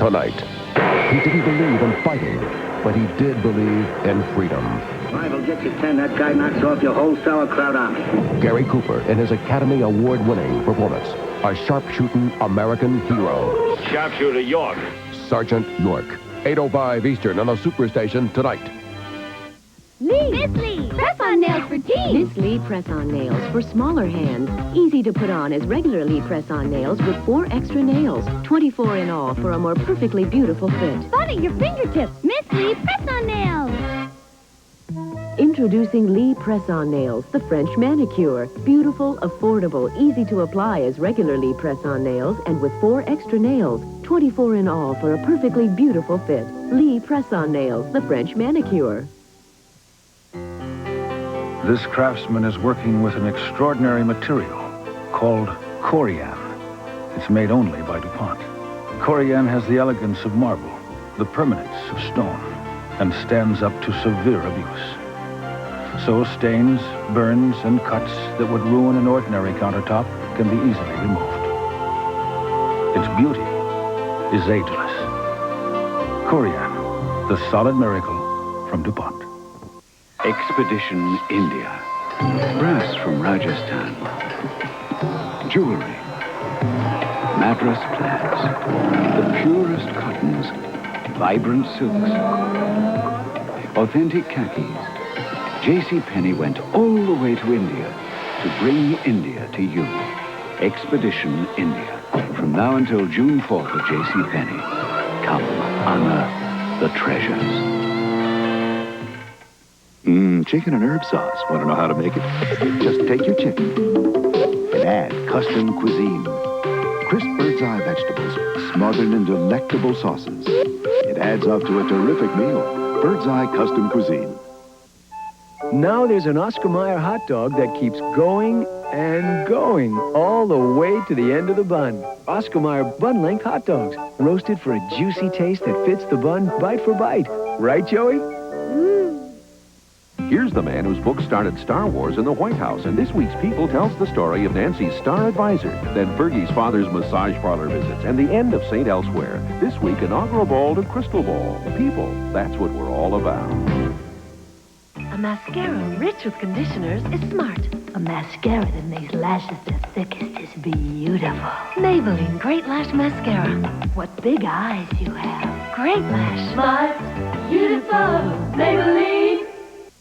tonight. He didn't believe in fighting, but he did believe in freedom. 5 will get you 10. That guy knocks off your whole sauerkraut army. Gary Cooper in his Academy Award-winning performance, a sharpshooting American hero. Sharpshooter York. Sergeant York. 8:05 Eastern on the SuperStation tonight. Lee! Miss Lee! Press-on nails for teens! Miss Lee press-on nails for smaller hands. Easy to put on as regular Lee press-on nails with 4 extra nails. 24 in all for a more perfectly beautiful fit. Fun at your fingertips! Miss Lee press-on nails! Introducing Lee press-on nails, the French manicure. Beautiful, affordable, easy to apply as regular Lee press-on nails and with 4 extra nails. 24 in all for a perfectly beautiful fit. Lee press-on nails, the French manicure. This craftsman is working with an extraordinary material called corian. It's made only by DuPont. Corian has the elegance of marble, the permanence of stone, and stands up to severe abuse. So stains, burns, and cuts that would ruin an ordinary countertop can be easily removed. Its beauty is ageless. Corian, the solid miracle from DuPont. Expedition India. Brass from Rajasthan. Jewelry. Madras plaids. The purest cottons. Vibrant silks. Authentic khakis. J.C. Penney went all the way to India to bring India to you. Expedition India. From now until June 4th at J.C. Penney. Come, unearth the treasures. Chicken and herb sauce. Want to know how to make it? Just take your chicken and add custom cuisine. Crisp bird's eye vegetables smothered in delectable sauces. It adds up to a terrific meal. Bird's eye custom cuisine. Now there's an Oscar Mayer hot dog that keeps going and going all the way to the end of the bun. Oscar Mayer bun-length hot dogs, roasted for a juicy taste that fits the bun bite for bite. Right, Joey? Here's the man whose book started Star Wars in the White House, and this week's People tells the story of Nancy's star advisor, then Fergie's father's massage parlor visits, and the end of St. Elsewhere. This week, inaugural ball to Crystal Ball. People, that's what we're all about. A mascara rich with conditioners is smart. A mascara that makes lashes the thickest is beautiful. Maybelline Great Lash Mascara. What big eyes you have. Great Lash. Smart, beautiful, Maybelline.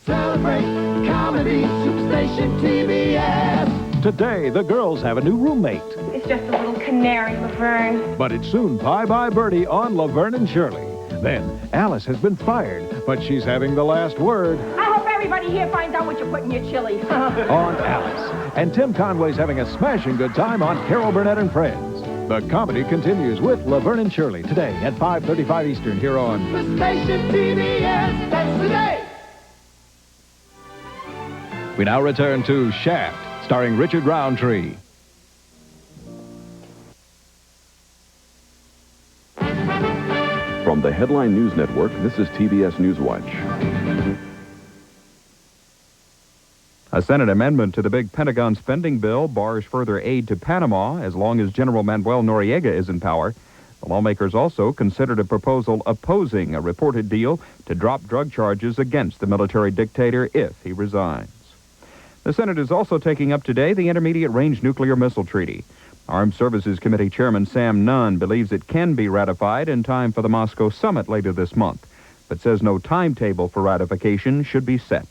Celebrate comedy, SuperStation TBS. Today, the girls have a new roommate. It's just a little canary, Laverne. But it's soon Bye-Bye Birdie on Laverne and Shirley. Then, Alice has been fired, but she's having the last word. I hope everybody here finds out what you put in your chili. On Alice. And Tim Conway's having a smashing good time on Carol Burnett and Friends. The comedy continues with Laverne and Shirley today at 5:35 Eastern here on SuperStation TBS. That's today. We now return to Shaft, starring Richard Roundtree. From the Headline News Network, this is TBS Newswatch. A Senate amendment to the big Pentagon spending bill bars further aid to Panama as long as General Manuel Noriega is in power. The lawmakers also considered a proposal opposing a reported deal to drop drug charges against the military dictator if he resigns. The Senate is also taking up today the Intermediate Range Nuclear Missile Treaty. Armed Services Committee Chairman Sam Nunn believes it can be ratified in time for the Moscow summit later this month, but says no timetable for ratification should be set.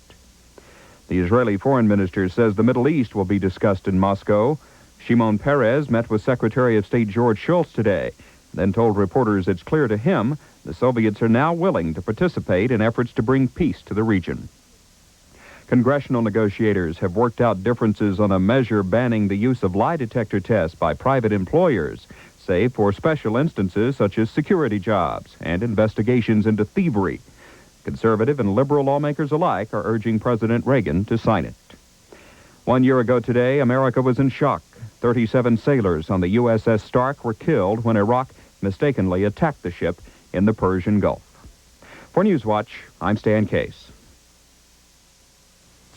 The Israeli foreign minister says the Middle East will be discussed in Moscow. Shimon Peres met with Secretary of State George Shultz today, then told reporters it's clear to him the Soviets are now willing to participate in efforts to bring peace to the region. Congressional negotiators have worked out differences on a measure banning the use of lie detector tests by private employers, save for special instances such as security jobs and investigations into thievery. Conservative and liberal lawmakers alike are urging President Reagan to sign it. 1 year ago today, America was in shock. 37 sailors on the USS Stark were killed when Iraq mistakenly attacked the ship in the Persian Gulf. For Newswatch, I'm Stan Case.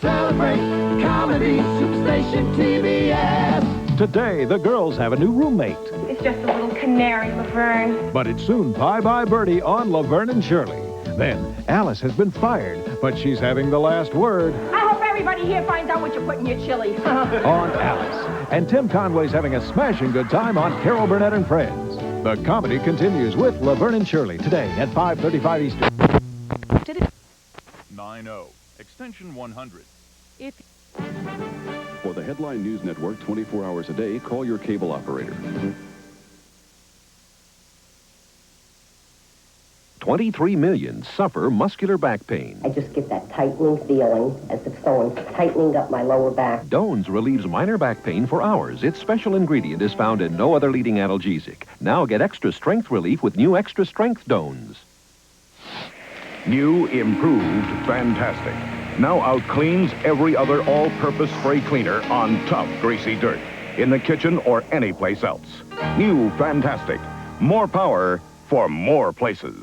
Celebrate comedy, SuperStation TBS. Today, the girls have a new roommate. It's just a little canary, Laverne. But it's soon Bye-Bye Birdie on Laverne and Shirley. Then, Alice has been fired, but she's having the last word I hope everybody here finds out what you put in your chili. on Alice. And Tim Conway's having a smashing good time on Carol Burnett and Friends. The comedy continues with Laverne and Shirley today at 5:35 Eastern. 90, extension 100. For the Headline News Network 24 hours a day, call your cable operator. 23 million suffer muscular back pain. I just get that tightening feeling as if someone's tightening up my lower back. Dones relieves minor back pain for hours. Its special ingredient is found in no other leading analgesic. Now get extra strength relief with new extra strength Dones. New, improved, fantastic. Now out-cleans every other all-purpose spray cleaner on tough, greasy dirt. In the kitchen or anyplace else. New, fantastic. More power for more places.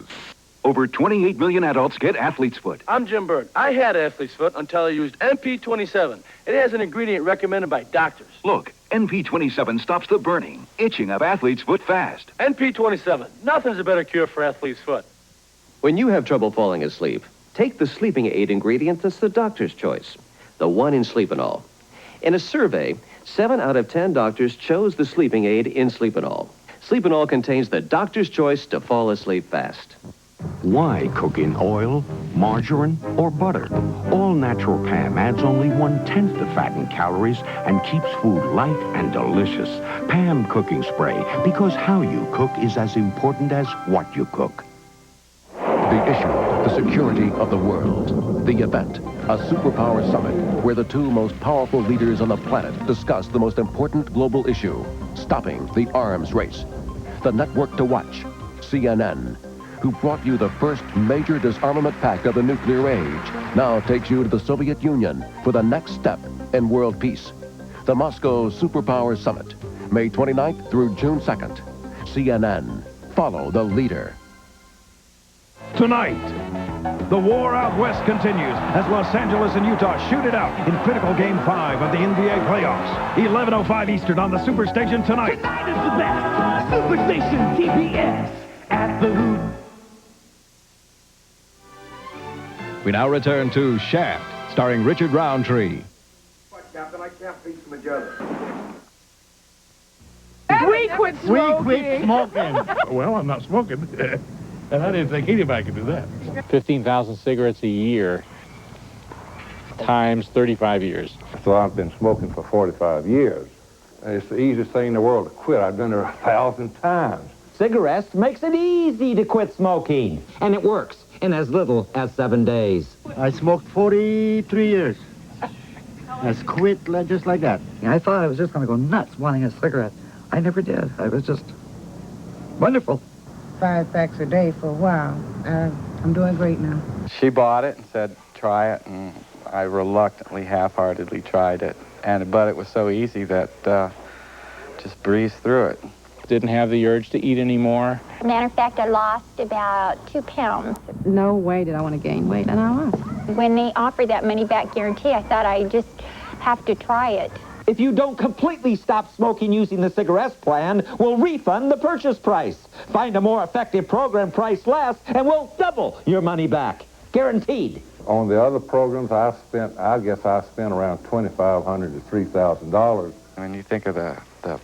Over 28 million adults get athlete's foot. I'm Jim Bird. I had athlete's foot until I used NP27. It has an ingredient recommended by doctors. Look, NP27 stops the burning, itching of athlete's foot fast. NP27. Nothing's a better cure for athlete's foot. When you have trouble falling asleep, take the sleeping aid ingredient that's the doctor's choice, the one in Sleepinol. In a survey, 7 out of 10 doctors chose the sleeping aid in Sleepinol. Sleepinol contains the doctor's choice to fall asleep fast. Why cook in oil, margarine, or butter? All natural Pam adds only 1/10 the fat and calories and keeps food light and delicious. Pam Cooking Spray, because how you cook is as important as what you cook. The issue, the security of the world. The event, a superpower summit where the two most powerful leaders on the planet discuss the most important global issue, stopping the arms race. The network to watch, CNN, who brought you the first major disarmament pact of the nuclear age, now takes you to the Soviet Union for the next step in world peace. The Moscow Superpower Summit, May 29th through June 2nd. CNN, follow the leader. Tonight, the war out west continues as Los Angeles and Utah shoot it out in critical Game 5 of the NBA playoffs. 11:05 Eastern on the SuperStation tonight. Tonight is the best. SuperStation TBS at the Hoop. We now return to Shaft, starring Richard Roundtree. Captain, I can't beat some each other. We quit smoking. We quit smoking. Well, I'm not smoking. And I didn't think anybody could do that. 15,000 cigarettes a year times 35 years. So I've been smoking for 45 years. It's the easiest thing in the world to quit. I've done it 1,000 times. Cigarettes makes it easy to quit smoking. And it works in as little as 7 days. I smoked 43 years. I quit just like that. I thought I was just going to go nuts wanting a cigarette. I never did. I was just wonderful. 5 packs a day for a while. I'm doing great now. She bought it and said, try it, and I reluctantly, half-heartedly tried it. But it was so easy that just breezed through it. Didn't have the urge to eat anymore. Matter of fact, I lost about 2 pounds. No way did I want to gain weight, and I was. When they offered that money-back guarantee, I thought I just have to try it. If you don't completely stop smoking using the cigarettes plan, we'll refund the purchase price. Find a more effective program priced less, and we'll double your money back. Guaranteed. On the other programs, I guess I spent around $2,500 to $3,000. When you think of the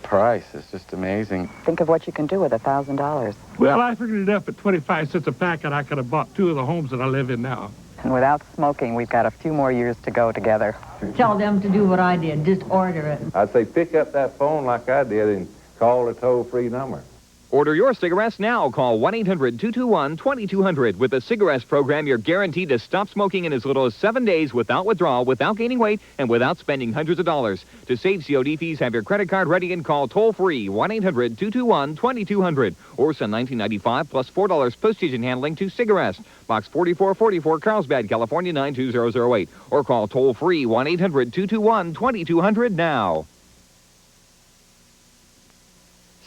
price, it's just amazing. Think of what you can do with $1,000. Well, I figured it up at 25 cents a pack, and I could have bought 2 of the homes that I live in now. And without smoking, we've got a few more years to go together. Tell them to do what I did. Just order it. I'd say pick up that phone like I did and call the toll-free number. Order your cigarettes now. Call 1-800-221-2200. With the cigarettes program, you're guaranteed to stop smoking in as little as 7 days without withdrawal, without gaining weight, and without spending hundreds of dollars. To save COD fees, have your credit card ready and call toll-free 1-800-221-2200. Or send $19.95 plus $4 postage and handling to cigarettes. Box 4444, Carlsbad, California 92008. Or call toll-free 1-800-221-2200 now.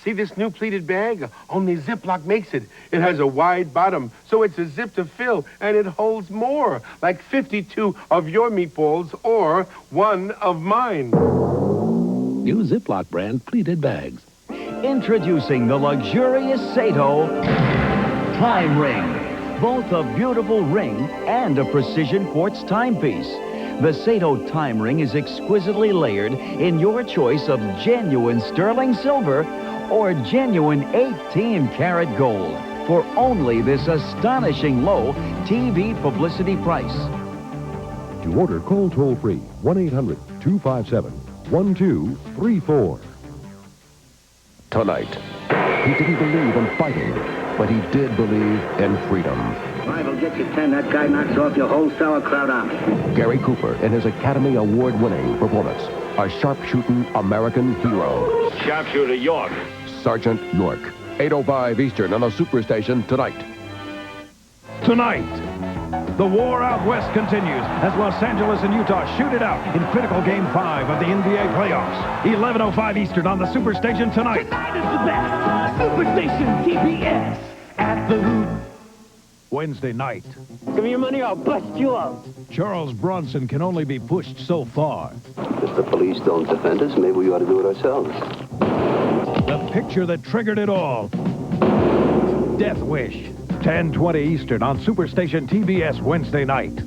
See this new pleated bag? Only Ziploc makes it. It has a wide bottom, so it's a zip to fill, and it holds more, like 52 of your meatballs or 1 of mine. New Ziploc brand pleated bags. Introducing the luxurious Sato Time Ring. Both a beautiful ring and a precision quartz timepiece. The Sato Time Ring is exquisitely layered in your choice of genuine sterling silver or genuine 18-karat gold for only this astonishing low TV publicity price. To order, call toll-free 1-800-257-1234. Tonight, he didn't believe in fighting, but he did believe in freedom. 5 will get you 10. That guy knocks off your whole sauerkraut army. Gary Cooper in his Academy Award-winning performance, a sharpshooting American hero. Sharpshooter York. Sergeant York, 8:05 Eastern on the SuperStation tonight. Tonight, the war out west continues as Los Angeles and Utah shoot it out in critical Game 5 of the NBA playoffs. 11:05 Eastern on the SuperStation tonight. Tonight is the best. SuperStation TBS at the Loop. Wednesday night. Give me your money or I'll bust you out. Charles Bronson can only be pushed so far. If the police don't defend us, maybe we ought to do it ourselves. The picture that triggered it all. Death Wish. 10:20 Eastern on SuperStation TBS Wednesday night.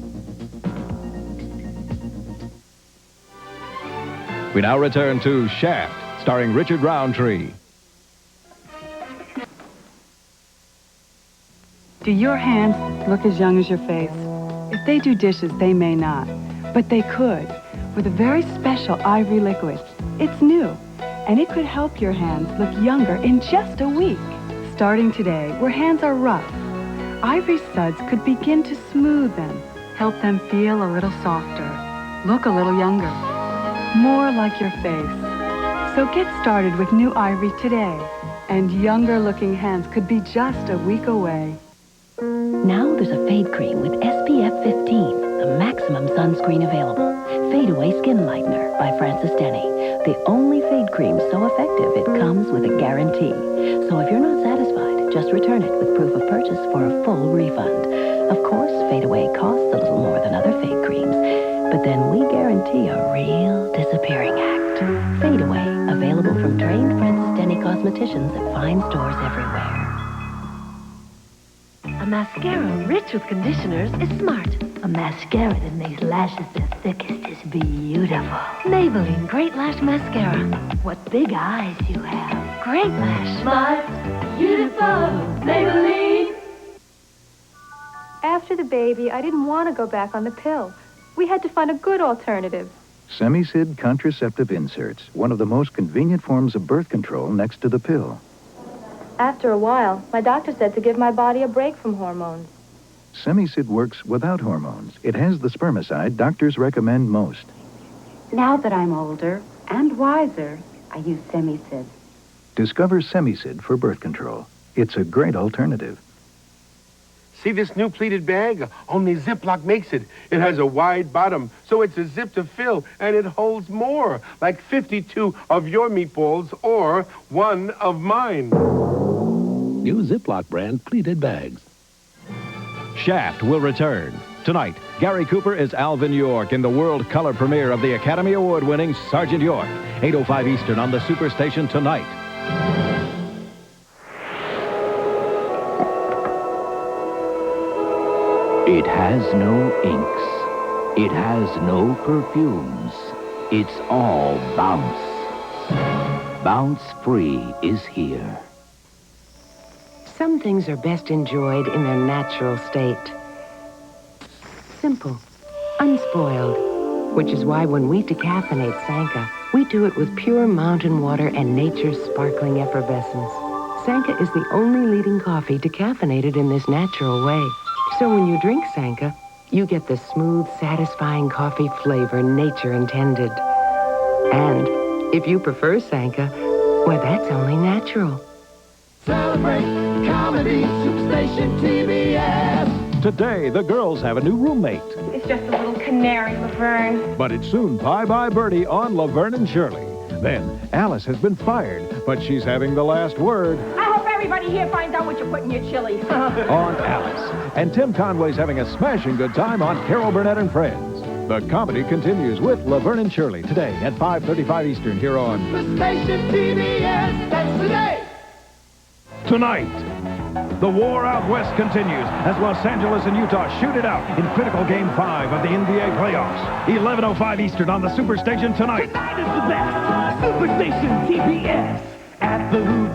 We now return to Shaft, starring Richard Roundtree. Do your hands look as young as your face? If they do dishes, they may not, but they could with a very special ivory liquid. It's new, and it could help your hands look younger in just a week. Starting today, where hands are rough, Ivory Suds could begin to smooth them, help them feel a little softer, look a little younger, more like your face. So get started with new Ivory today, and younger-looking hands could be just a week away. Now there's a fade cream with SPF 15, the maximum sunscreen available. Fade Away Skin Lightener by Francis Denny. The only fade cream so effective it comes with a guarantee. So if you're not satisfied, just return it with proof of purchase for a full refund. Of course, Fade Away costs a little more than other fade creams, but then we guarantee a real disappearing act. Fade Away, available from trained Francis Denny cosmeticians at fine stores everywhere. A mascara rich with conditioners is smart. A mascara that makes lashes the thickest is beautiful. Maybelline Great Lash Mascara. What big eyes you have. Great Lash. Smart, beautiful, Maybelline. After the baby, I didn't want to go back on the pill. We had to find a good alternative. Semisid contraceptive inserts, one of the most convenient forms of birth control next to the pill. After a while, my doctor said to give my body a break from hormones. Semisid works without hormones. It has the spermicide doctors recommend most. Now that I'm older and wiser, I use Semisid. Discover Semisid for birth control. It's a great alternative. See this new pleated bag? Only Ziploc makes it. It has a wide bottom, so it's a zip to fill, and it holds more, like 52 of your meatballs or 1 of mine. New Ziploc brand pleated bags. Shaft will return. Tonight, Gary Cooper is Alvin York in the world color premiere of the Academy Award-winning Sergeant York. 8:05 Eastern on the SuperStation tonight. It has no inks. It has no perfumes. It's all Bounce. Bounce Free is here. Some things are best enjoyed in their natural state. Simple, unspoiled, which is why when we decaffeinate Sanka, we do it with pure mountain water and nature's sparkling effervescence. Sanka is the only leading coffee decaffeinated in this natural way. So when you drink Sanka, you get the smooth, satisfying coffee flavor nature intended. And if you prefer Sanka, well, that's only natural. Celebrate comedy, SuperStation TBS. Today, the girls have a new roommate. It's just a little canary, Laverne. But it's soon Bye-Bye Birdie on Laverne and Shirley. Then, Alice has been fired, but she's having the last word I hope everybody here finds out what you put in your chili. on Alice. And Tim Conway's having a smashing good time on Carol Burnett and Friends. The comedy continues with Laverne and Shirley today at 5:35 Eastern here on SuperStation TBS, that's today. Tonight, the war out west continues as Los Angeles and Utah shoot it out in critical Game 5 of the NBA playoffs. 11:05 Eastern on the Superstation tonight. Tonight is the best. SuperStation TBS at the Hoop.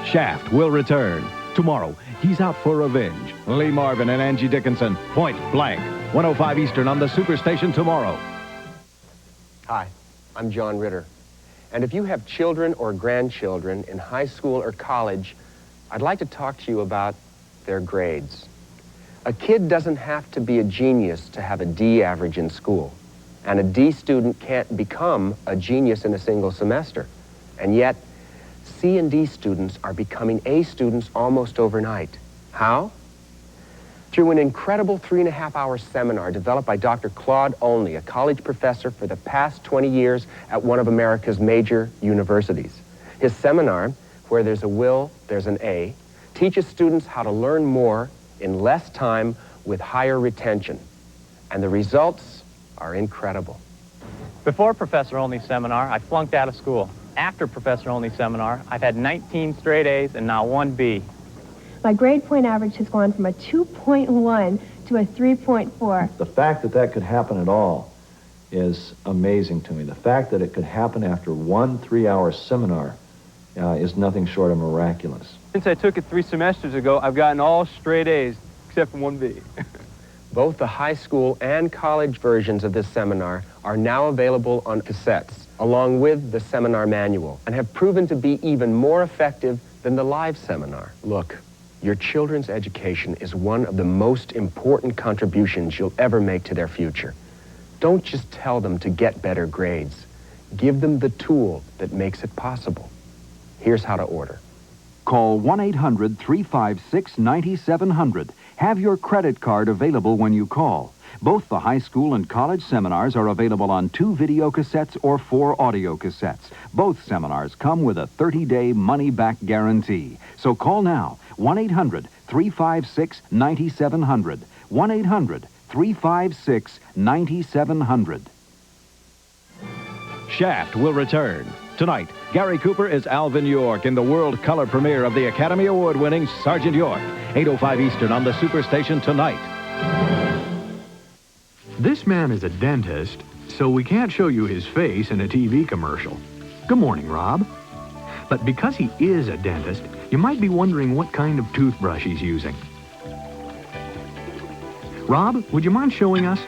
Shaft will return. Tomorrow, he's out for revenge. Lee Marvin and Angie Dickinson, Point Blank. 1:05 Eastern on the Superstation tomorrow. Hi, I'm John Ritter. And if you have children or grandchildren in high school or college, I'd like to talk to you about their grades. A kid doesn't have to be a genius to have a D average in school. And a D student can't become a genius in a single semester. And yet, C and D students are becoming A students almost overnight. How? Through an incredible 3.5-hour seminar developed by Dr. Claude Olney, a college professor for the past 20 years at one of America's major universities. His seminar, Where There's a Will, There's an A, teaches students how to learn more in less time with higher retention. And the results are incredible. Before Professor Olney's seminar, I flunked out of school. After Professor Olney's seminar, I've had 19 straight A's and now 1 B. My grade point average has gone from a 2.1 to a 3.4. The fact that that could happen at all is amazing to me. The fact that it could happen after 1 3-hour seminar is nothing short of miraculous. Since I took it 3 semesters ago, I've gotten all straight A's, except for 1 B. Both the high school and college versions of this seminar are now available on cassettes, along with the seminar manual, and have proven to be even more effective than the live seminar. Look, your children's education is one of the most important contributions you'll ever make to their future. Don't just tell them to get better grades. Give them the tool that makes it possible. Here's how to order. Call 1-800-356-9700. Have your credit card available when you call. Both the high school and college seminars are available on 2 video cassettes or 4 audio cassettes. Both seminars come with a 30-day money-back guarantee. So call now, 1-800-356-9700. 1-800-356-9700. Shaft will return. Tonight, Gary Cooper is Alvin York in the world color premiere of the Academy Award-winning Sergeant York. 8:05 Eastern on the Superstation tonight. This man is a dentist, so we can't show you his face in a TV commercial. Good morning, Rob. But because he is a dentist, you might be wondering what kind of toothbrush he's using. Rob, would you mind showing us?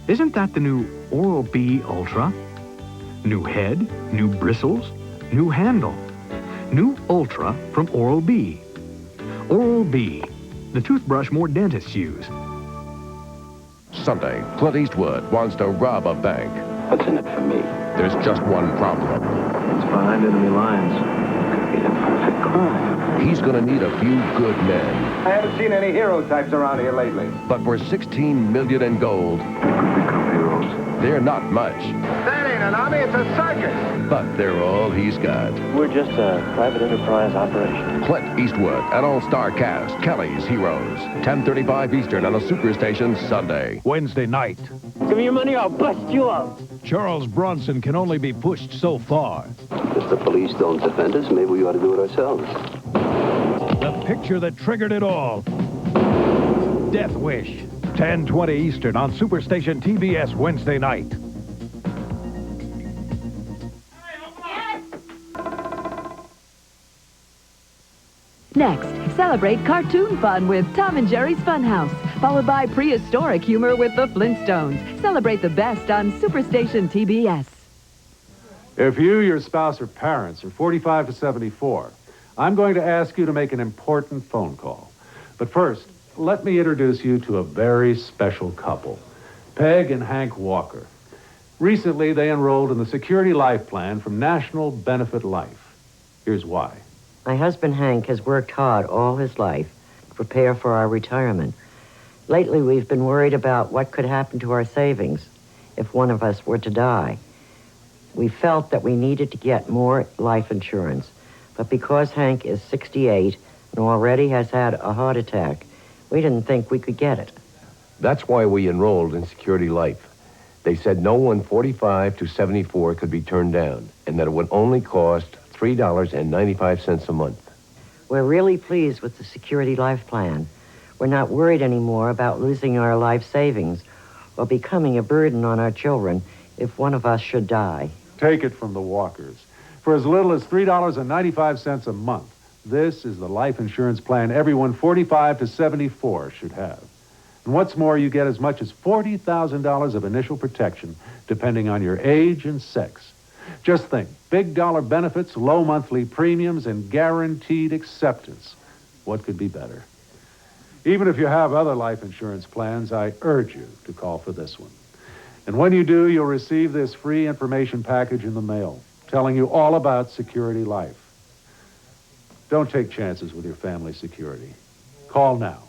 Isn't that the new Oral-B Ultra? New head, new bristles, new handle. New Ultra from Oral-B. Oral-B, the toothbrush more dentists use. Sunday, Clint Eastwood wants to rob a bank. What's in it for me? There's just one problem. It's behind enemy lines. Could be the perfect crime. He's going to need a few good men. I haven't seen any hero types around here lately. But for $16 million in gold, they're not much. That ain't an army, it's a circus. But they're all he's got. We're just a private enterprise operation. Clint Eastwood, an all-star cast, Kelly's Heroes. 10:35 Eastern on the Superstation Sunday. Wednesday night. Give me your money, I'll bust you up. Charles Bronson can only be pushed so far. If the police don't defend us, maybe we ought to do it ourselves. The picture that triggered it all. Death Wish. 10:20 Eastern on Superstation TBS Wednesday night. Next, celebrate cartoon fun with Tom and Jerry's Funhouse, followed by prehistoric humor with the Flintstones. Celebrate the best on Superstation TBS. If you, your spouse, or parents are 45 to 74, I'm going to ask you to make an important phone call. But first, let me introduce you to a very special couple, Peg and Hank Walker. Recently, they enrolled in the Security Life Plan from National Benefit Life. Here's why. My husband, Hank, has worked hard all his life to prepare for our retirement. Lately, we've been worried about what could happen to our savings if one of us were to die. We felt that we needed to get more life insurance, but because Hank is 68 and already has had a heart attack, We didn't think we could get it. That's why we enrolled in Security Life. They said no one 45 to 74 could be turned down, and that it would only cost $3.95 a month. We're really pleased with the Security Life plan. We're not worried anymore about losing our life savings or becoming a burden on our children if one of us should die. Take it from the Walkers. For as little as $3.95 a month, this is the life insurance plan everyone 45 to 74 should have. And what's more, you get as much as $40,000 of initial protection, depending on your age and sex. Just think, big dollar benefits, low monthly premiums, and guaranteed acceptance. What could be better? Even if you have other life insurance plans, I urge you to call for this one. And when you do, you'll receive this free information package in the mail, telling you all about Security Life. Don't take chances with your family security. Call now.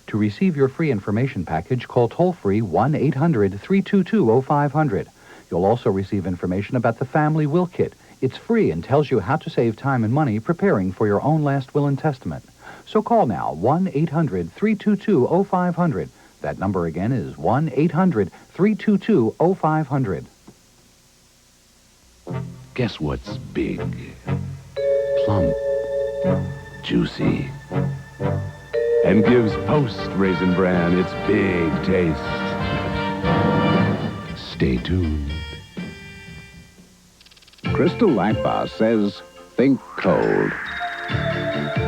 To receive your free information package, call toll-free 1-800-322-0500. You'll also receive information about the Family Will Kit. It's free and tells you how to save time and money preparing for your own last will and testament. So call now, 1-800-322-0500. That number again is 1-800-322-0500. Guess what's big? Plump. Juicy. And gives Post-Raisin Bran its big taste. Stay tuned. Crystal Light Bar says, think cold.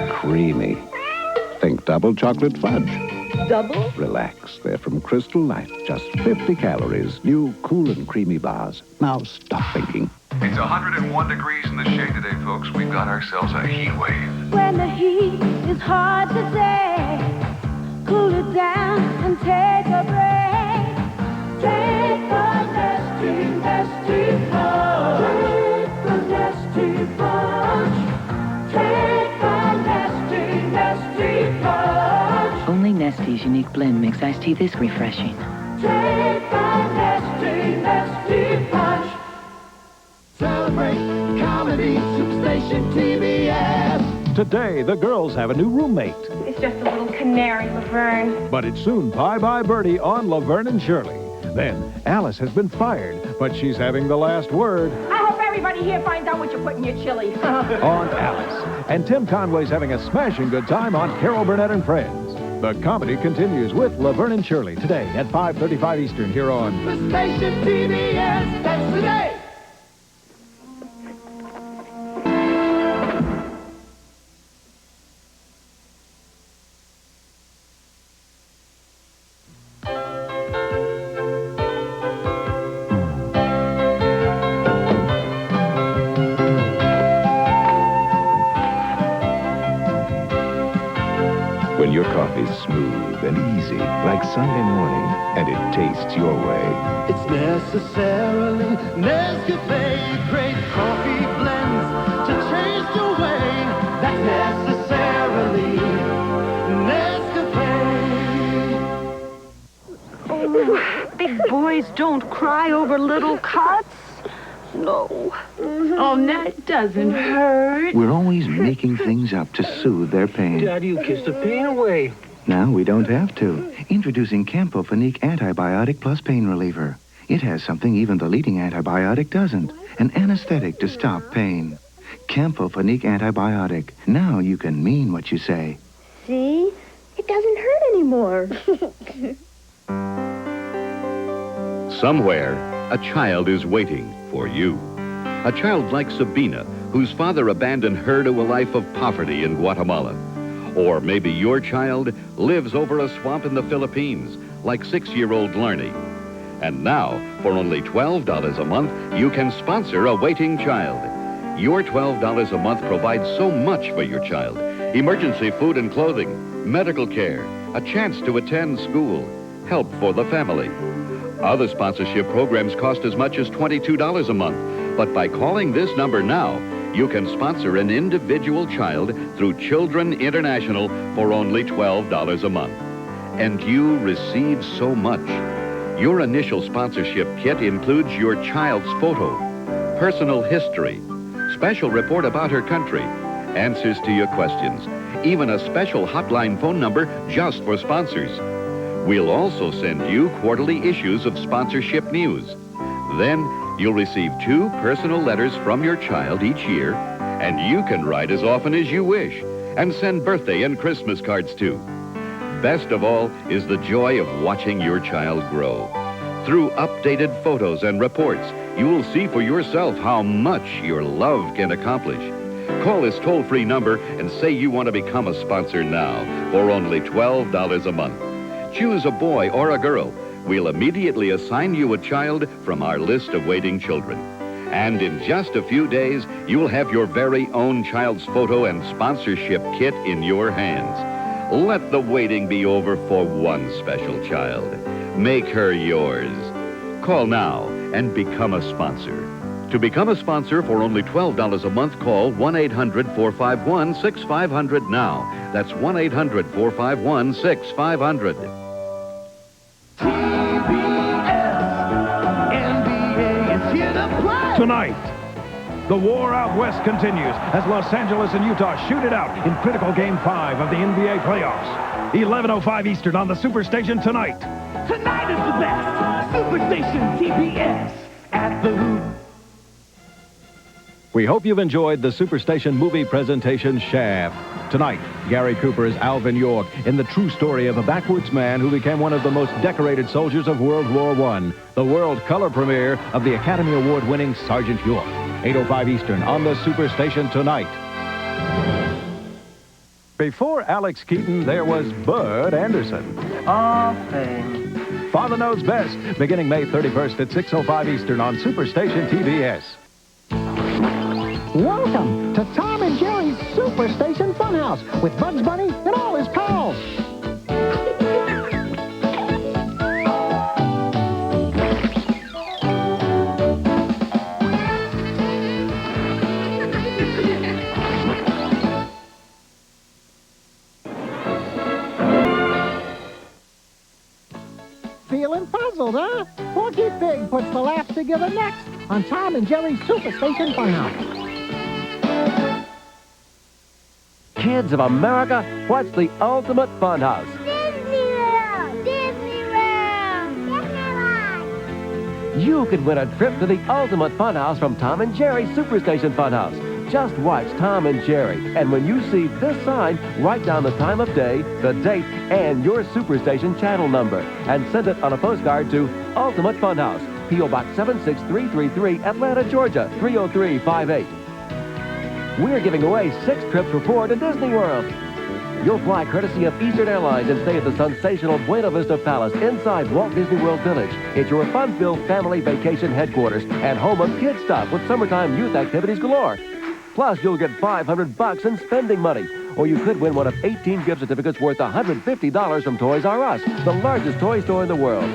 Creamy. Think double chocolate fudge. Double? Relax. They're from Crystal Light. Just 50 calories. New cool and creamy bars. Now stop thinking. It's 101 degrees in the shade today, folks. We've got ourselves a heat wave. When the heat is hard to say, cool it down and take a break. Take the Nesty, Nesty Punch. Take the Nesty Punch. Take the Nesty, Nesty Punch. Only Nesty's unique blend makes iced tea this refreshing. Take the Nesty, Nesty Punch. Celebrate comedy, SuperStation TBS. Today, the girls have a new roommate. It's just a little canary, Laverne. But it's soon Bye-Bye Birdie on Laverne and Shirley. Then, Alice has been fired, but she's having the last word I hope everybody here finds out what you put in your chili. on Alice. And Tim Conway's having a smashing good time on Carol Burnett and Friends. The comedy continues with Laverne and Shirley today at 5:35 Eastern here on SuperStation TBS. That's today. When your coffee's smooth and easy, like Sunday morning, and it tastes your way. It's necessarily Nescafe. Great coffee blends to taste your way. That's necessarily Nescafe. Oh, big boys don't cry over little cuts. No. Oh, that doesn't hurt. We're always making things up to soothe their pain. Daddy, you kissed the pain away. Now we don't have to. Introducing Campofonique Antibiotic Plus Pain Reliever. It has something even the leading antibiotic doesn't. An anesthetic to stop pain. Campofonique Antibiotic. Now you can mean what you say. See? It doesn't hurt anymore. Somewhere, a child is waiting for you. A child like Sabina, whose father abandoned her to a life of poverty in Guatemala. Or maybe your child lives over a swamp in the Philippines, like 6-year-old Larnie. And now, for only $12 a month, you can sponsor a waiting child. Your $12 a month provides so much for your child. Emergency food and clothing, medical care, a chance to attend school, help for the family. Other sponsorship programs cost as much as $22 a month. But by calling this number now, you can sponsor an individual child through Children International for only $12 a month. And you receive so much. Your initial sponsorship kit includes your child's photo, personal history, special report about her country, answers to your questions, even a special hotline phone number just for sponsors. We'll also send you quarterly issues of sponsorship news. Then you'll receive 2 personal letters from your child each year, and you can write as often as you wish and send birthday and Christmas cards too. Best of all is the joy of watching your child grow. Through updated photos and reports, you will see for yourself how much your love can accomplish. Call this toll-free number and say you want to become a sponsor now for only $12 a month. Choose a boy or a girl. We'll immediately assign you a child from our list of waiting children. And in just a few days, you'll have your very own child's photo and sponsorship kit in your hands. Let the waiting be over for one special child. Make her yours. Call now and become a sponsor. To become a sponsor for only $12 a month, call 1-800-451-6500 now. That's 1-800-451-6500. Tonight, the war out west continues as Los Angeles and Utah shoot it out in critical Game 5 of the NBA playoffs. 11:05 Eastern on the SuperStation tonight. Tonight is the best. SuperStation TBS at the Hoop. We hope you've enjoyed the SuperStation movie presentation Shaft. Tonight, Gary Cooper is Alvin York in the true story of a backwoods man who became one of the most decorated soldiers of World War I. The world color premiere of the Academy Award-winning Sergeant York. 8:05 Eastern on the SuperStation tonight. Before Alex Keaton, there was Bud Anderson. All fame. Father Knows Best, beginning May 31st at 6:05 Eastern on SuperStation TBS. Welcome to Tom and Jerry's SuperStation Funhouse with Bugs Bunny and all his pals. Feeling puzzled, huh? Porky Pig puts the laughs together next on Tom and Jerry's SuperStation Funhouse. Kids of America, what's the ultimate funhouse? Disney World! Disneyland! You could win a trip to the ultimate funhouse from Tom and Jerry's SuperStation Funhouse. Just watch Tom and Jerry, and when you see this sign, write down the time of day, the date, and your SuperStation channel number, and send it on a postcard to Ultimate Funhouse, P.O. Box 76333, Atlanta, Georgia, 30358. We're giving away 6 trips for 4 to Disney World. You'll fly courtesy of Eastern Airlines and stay at the sensational Buena Vista Palace inside Walt Disney World Village. It's your fun-filled family vacation headquarters and home of Kid Stuff with summertime youth activities galore. Plus, you'll get $500 in spending money. Or you could win one of 18 gift certificates worth $150 from Toys R Us, the largest toy store in the world.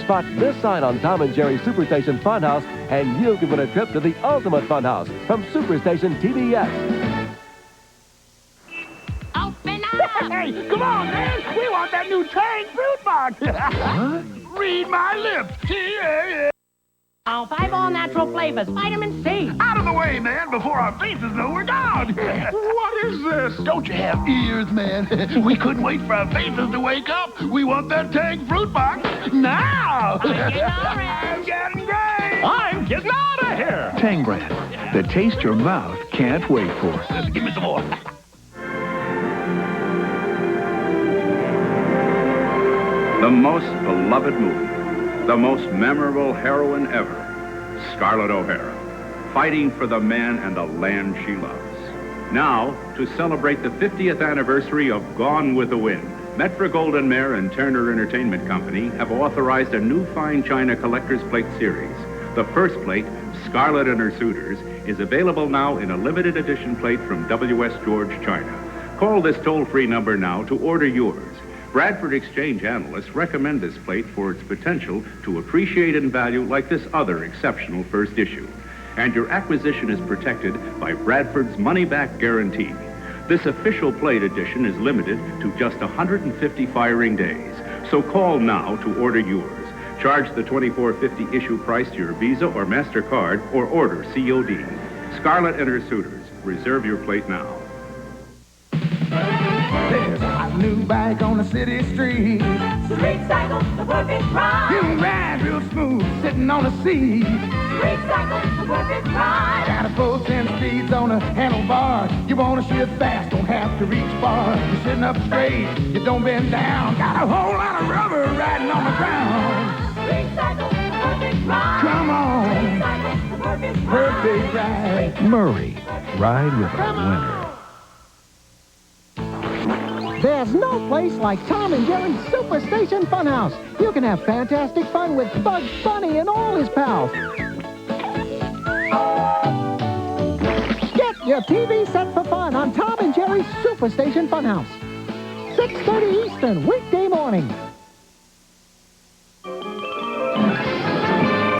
Spot this sign on Tom and Jerry's SuperStation Funhouse, and you can win a trip to the ultimate funhouse from SuperStation TBS. Open up! Hey, come on, man! We want that new Tang fruit box! Huh? Read my lips! T-A-A. Oh, 5 all-natural flavors, vitamin C. Out of the way, man, before our faces know we're gone! What is this? Don't you have ears, man? We couldn't wait for our faces to wake up. We want that Tang fruit box now! I'm getting gray! I'm getting out of here! Tang brand, the taste your mouth can't wait for. Give me some more. The most beloved movie. The most memorable heroine ever, Scarlett O'Hara, fighting for the man and the land she loves. Now, to celebrate the 50th anniversary of Gone with the Wind, Metro-Goldwyn-Mayer and Turner Entertainment Company have authorized a new fine china collector's plate series. The first plate, Scarlett and Her Suitors, is available now in a limited edition plate from W.S. George China. Call this toll-free number now to order yours. Bradford Exchange analysts recommend this plate for its potential to appreciate in value like this other exceptional first issue. And your acquisition is protected by Bradford's money-back guarantee. This official plate edition is limited to just 150 firing days. So call now to order yours. Charge the $24.50 issue price to your Visa or MasterCard or order COD. Scarlett and Her Suitors. Reserve your plate now. new bike on the city street. Street cycle, the perfect ride. You can ride real smooth, sitting on the seat. Street cycle, the perfect ride. Got a full 10 speeds on a handlebar. You wanna shift fast, don't have to reach far. You're sitting up straight, you don't bend down. Got a whole lot of rubber riding on the ground. Street cycle, the perfect ride. Come on. Street cycle, the perfect ride. Perfect ride. Murray, ride with a winner. There's no place like Tom and Jerry's SuperStation Funhouse. You can have fantastic fun with Bugs Bunny and all his pals. Get your TV set for fun on Tom and Jerry's SuperStation Funhouse. 6:30 Eastern, weekday morning.